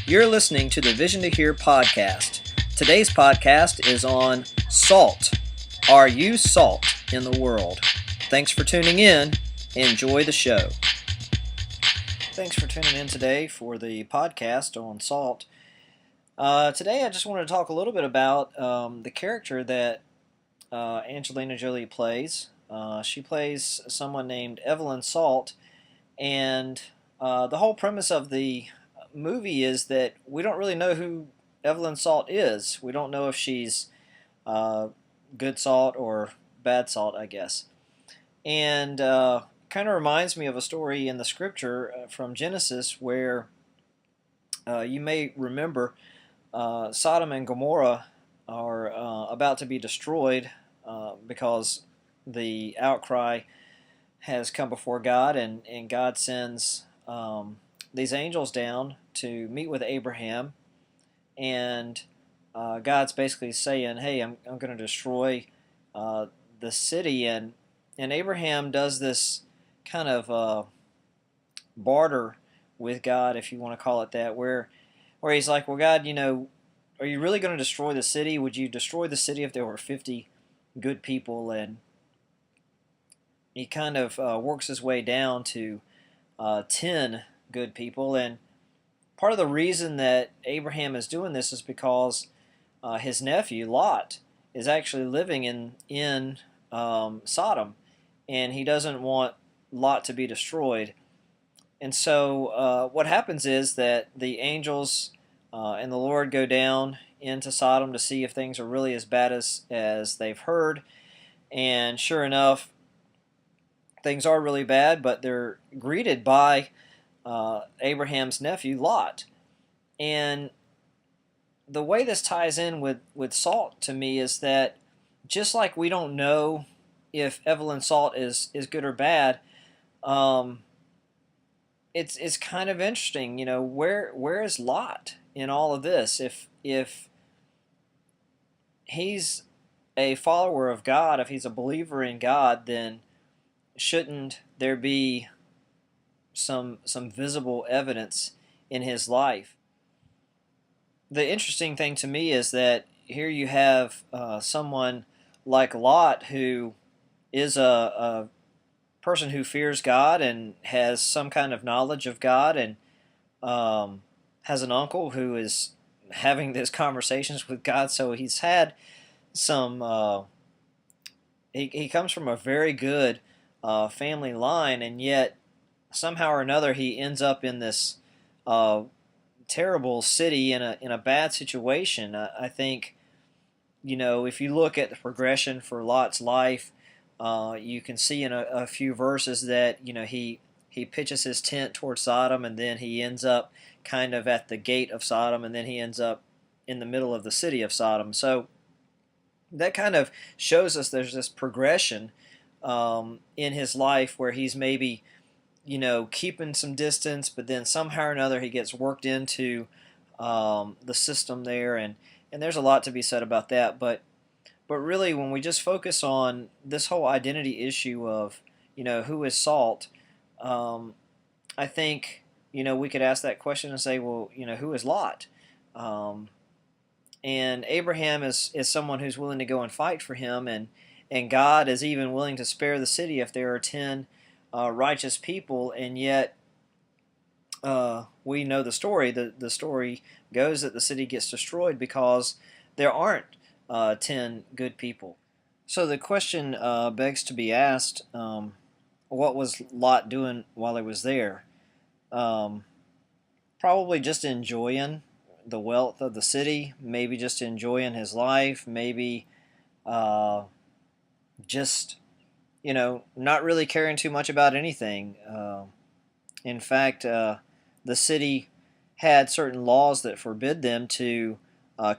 You're listening to the Vision to Hear podcast. Today's podcast is on salt. Are you salt in the world? Thanks for tuning in. Enjoy the show. Thanks for tuning in today for the podcast on salt. Today I just wanted to talk a little bit about the character that Angelina Jolie plays. She plays someone named Evelyn Salt, and the whole premise of the movie is that we don't really know who Evelyn Salt is. We don't know if she's good salt or bad salt, I guess. And kind of reminds me of a story in the scripture from Genesis where you may remember Sodom and Gomorrah are about to be destroyed because the outcry has come before God, and God sends these angels down to meet with Abraham, and God's basically saying, hey, I'm going to destroy the city, and Abraham does this kind of barter with God, if you want to call it that, where he's like, well, God, are you really going to destroy the city? Would you destroy the city if there were 50 good people? And he kind of works his way down to 10 good people, and part of the reason that Abraham is doing this is because his nephew Lot is actually living in Sodom, and he doesn't want Lot to be destroyed. And so what happens is that the angels and the Lord go down into Sodom to see if things are really as bad as they've heard, and sure enough, things are really bad, but they're greeted by Abraham's nephew, Lot. And the way this ties in with salt to me is that just like we don't know if Evelyn Salt is good or bad, it's kind of interesting, where is Lot in all of this? If he's a follower of God, if he's a believer in God, then shouldn't there be some visible evidence in his life? The interesting thing to me is that here you have someone like Lot, who is a person who fears God and has some kind of knowledge of God, and has an uncle who is having these conversations with God. So he's had some. He comes from a very good family line, and yet somehow or another he ends up in this terrible city in a bad situation. I think, if you look at the progression for Lot's life, you can see in a few verses that he pitches his tent towards Sodom, and then he ends up kind of at the gate of Sodom, and then he ends up in the middle of the city of Sodom. So that kind of shows us there's this progression in his life where he's maybe keeping some distance, but then somehow or another he gets worked into the system there, and there's a lot to be said about that. But really, when we just focus on this whole identity issue of who is salt, I think we could ask that question and say, well, who is Lot? And Abraham is someone who's willing to go and fight for him, and God is even willing to spare the city if there are 10 righteous people, and yet we know the story. The story goes that the city gets destroyed because there aren't 10 good people. So the question begs to be asked, what was Lot doing while he was there? Probably just enjoying the wealth of the city, maybe just enjoying his life, maybe just not really caring too much about anything. In fact, the city had certain laws that forbid them to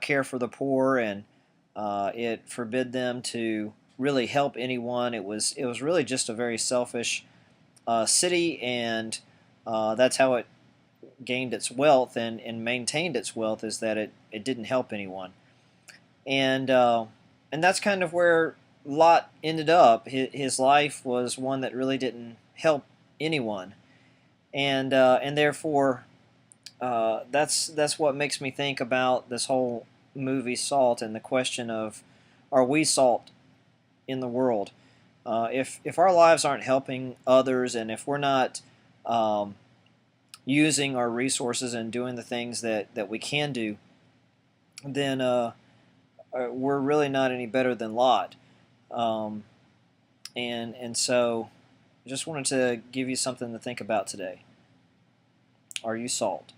care for the poor, and it forbid them to really help anyone. It was really just a very selfish city, and that's how it gained its wealth and maintained its wealth, is that it didn't help anyone. And that's kind of where Lot ended up. His life was one that really didn't help anyone, and therefore that's what makes me think about this whole movie Salt and the question of, are we salt in the world? If our lives aren't helping others, and if we're not using our resources and doing the things that we can do, then we're really not any better than Lot. Um, and so I just wanted to give you something to think about today. Are you salt?